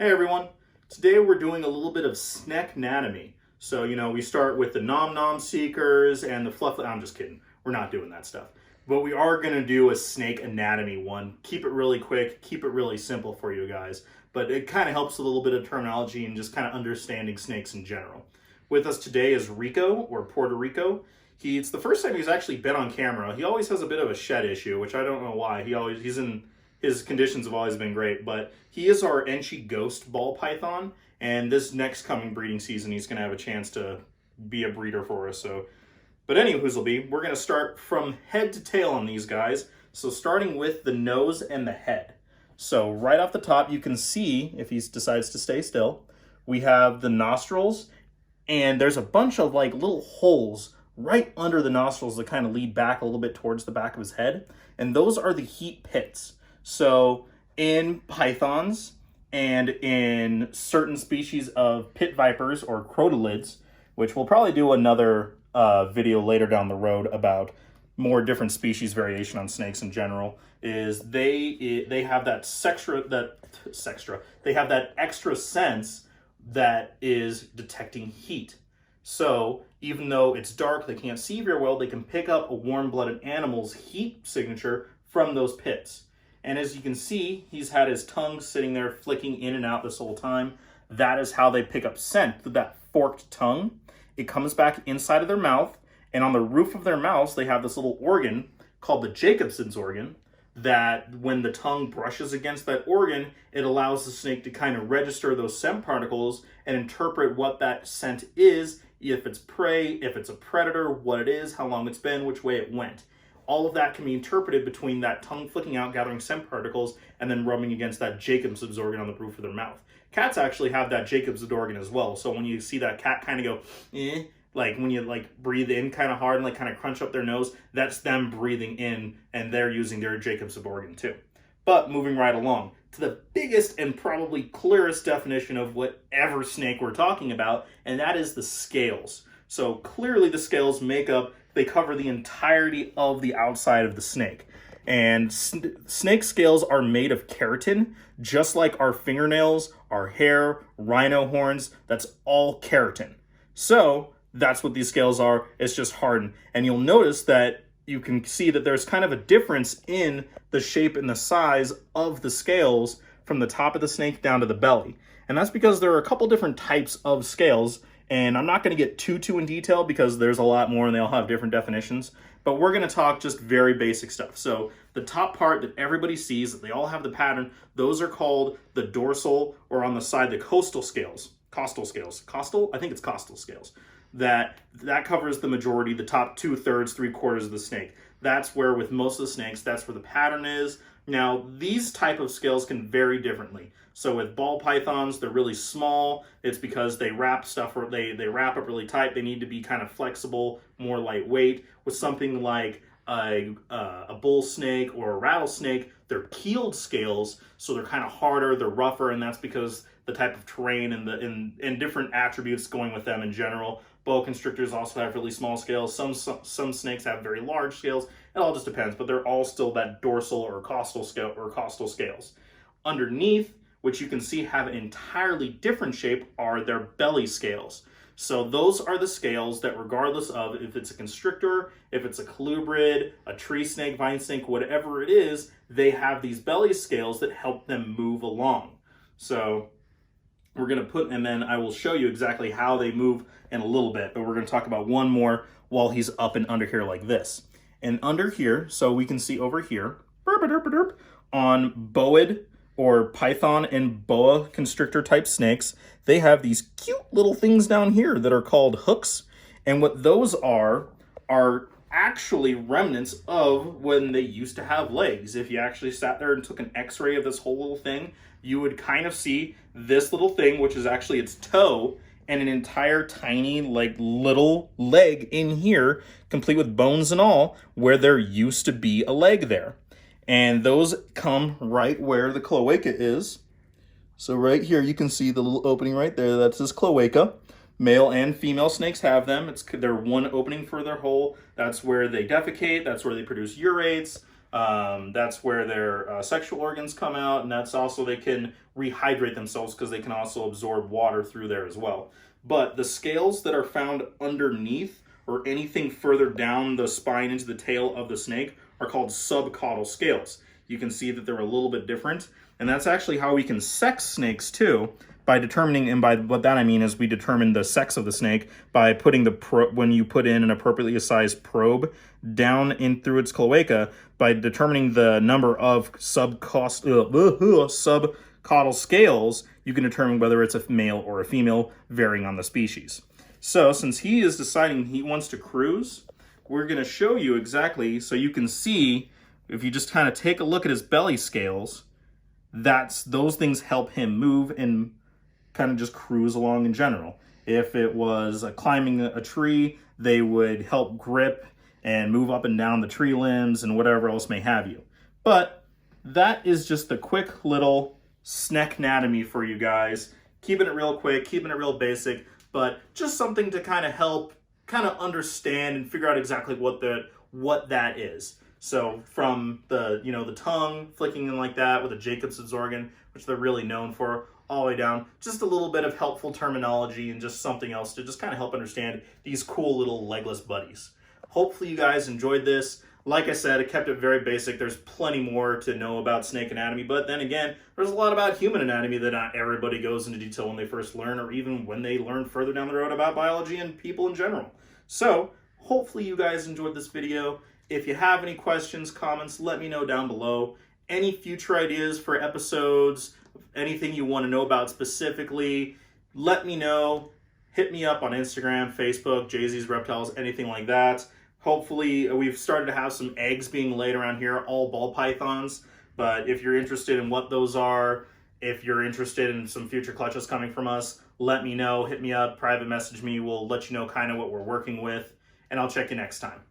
Hey everyone, today we're doing a little bit of Snek-Natomy. So, we start with the nom-nom seekers and the fluff. I'm just kidding. We're not doing that stuff. But we are going to do a snake anatomy one. Keep it really quick, keep it really simple for you guys. But it kind of helps a little bit of terminology and just kind of understanding snakes in general. With us today is Rico, or Puerto Rico. It's the first time he's actually been on camera. He always has a bit of a shed issue, which I don't know why. His conditions have always been great, but he is our Enchi Ghost ball python, and this next coming breeding season, he's going to have a chance to be a breeder for us. But anywhoozleby, we're going to start from head to tail on these guys. So starting with the nose and the head. So right off the top, you can see, if he decides to stay still, we have the nostrils, and there's a bunch of like little holes right under the nostrils that kind of lead back a little bit towards the back of his head, and those are the heat pits. So in pythons and in certain species of pit vipers or crotalids, which we'll probably do another video later down the road about more different species variation on snakes in general, is they have that they have that extra sense that is detecting heat. So even though it's dark, they can't see very well, they can pick up a warm-blooded animal's heat signature from those pits. And as you can see, he's had his tongue sitting there flicking in and out this whole time. That is how they pick up scent, with that forked tongue. It comes back inside of their mouth, and on the roof of their mouths, they have this little organ called the Jacobson's organ, that when the tongue brushes against that organ, it allows the snake to kind of register those scent particles and interpret what that scent is, if it's prey, if it's a predator, what it is, how long it's been, which way it went. All of that can be interpreted between that tongue flicking out, gathering scent particles, and then rubbing against that Jacobson's organ on the roof of their mouth. Cats actually have that Jacobson's organ as well. So when you see that cat kind of go, like when you like breathe in kind of hard and like kind of crunch up their nose, that's them breathing in, and they're using their Jacobson's organ too. But moving right along to the biggest and probably clearest definition of whatever snake we're talking about, and that is the scales. So clearly the scales they cover the entirety of the outside of the snake. And snake scales are made of keratin, just like our fingernails, our hair, rhino horns. That's all keratin. So that's what these scales are. It's just hardened. And you'll notice that you can see that there's kind of a difference in the shape and the size of the scales from the top of the snake down to the belly. And that's because there are a couple different types of scales. And I'm not going to get too in detail because there's a lot more and they all have different definitions. But we're going to talk just very basic stuff. So the top part that everybody sees, that they all have the pattern, those are called the dorsal, or on the side, the costal scales. Costal scales. Costal? I think it's costal scales. That covers the majority, the top 2/3, 3/4 of the snake. That's where, with most of the snakes, that's where the pattern is. Now, these type of scales can vary differently. So with ball pythons, they're really small. It's because they wrap stuff, or they wrap up really tight. They need to be kind of flexible, more lightweight. With something like a bull snake or a rattlesnake, they're keeled scales, so they're kind of harder, they're rougher, and that's because the type of terrain and different attributes going with them in general. Boa constrictors also have really small scales. Some snakes have very large scales. It all just depends, but they're all still that dorsal or costal scale or costal scales. Underneath, which you can see have an entirely different shape, are their belly scales. So those are the scales that, regardless of if it's a constrictor, if it's a colubrid, a tree snake, vine snake, whatever it is, they have these belly scales that help them move along. So we're going to and then I will show you exactly how they move in a little bit, but we're going to talk about one more while he's up and under here like this. And under here, so we can see over here, on boid or python and boa constrictor type snakes, they have these cute little things down here that are called hooks. And what those are actually remnants of when they used to have legs. If you actually sat there and took an x-ray of this whole little thing, you would kind of see this little thing, which is actually its toe, and an entire tiny like little leg in here, complete with bones and all, where there used to be a leg there. And those come right where the cloaca is. So right here, you can see the little opening right there. That's his cloaca. Male and female snakes have them. They're one opening for their hole. That's where they defecate. That's where they produce urates. That's where their sexual organs come out, and that's also they can rehydrate themselves because they can also absorb water through there as well. But the scales that are found underneath or anything further down the spine into the tail of the snake are called subcaudal scales. You can see that they're a little bit different, and that's actually how we can sex snakes too, by determining, and by what that I mean is we determine the sex of the snake by putting when you put in an appropriately sized probe down in through its cloaca, by determining the number of subcaudal scales, you can determine whether it's a male or a female, varying on the species. So since he is deciding he wants to cruise, we're going to show you exactly, so you can see, if you just kind of take a look at his belly scales, those things help him move and kind of just cruise along in general. If it was climbing a tree, they would help grip and move up and down the tree limbs and whatever else may have you. But that is just the quick little Snek-Natomy for you guys. Keeping it real quick, keeping it real basic, but just something to kind of help kind of understand and figure out exactly what that is. So from the tongue flicking in like that with a Jacobson's organ, which they're really known for, all the way down, just a little bit of helpful terminology and just something else to just kind of help understand these cool little legless buddies. Hopefully you guys enjoyed this. Like I said, I kept it very basic. There's plenty more to know about snake anatomy, but then again, there's a lot about human anatomy that not everybody goes into detail when they first learn, or even when they learn further down the road about biology and people in general. So hopefully you guys enjoyed this video. If you have any questions, comments, let me know down below. Any future ideas for episodes, anything you want to know about specifically, let me know. Hit me up on Instagram, Facebook, jzsreptiles, anything like that. Hopefully, we've started to have some eggs being laid around here, all ball pythons. But if you're interested in what those are, if you're interested in some future clutches coming from us, let me know. Hit me up, private message me. We'll let you know kind of what we're working with, and I'll check you next time.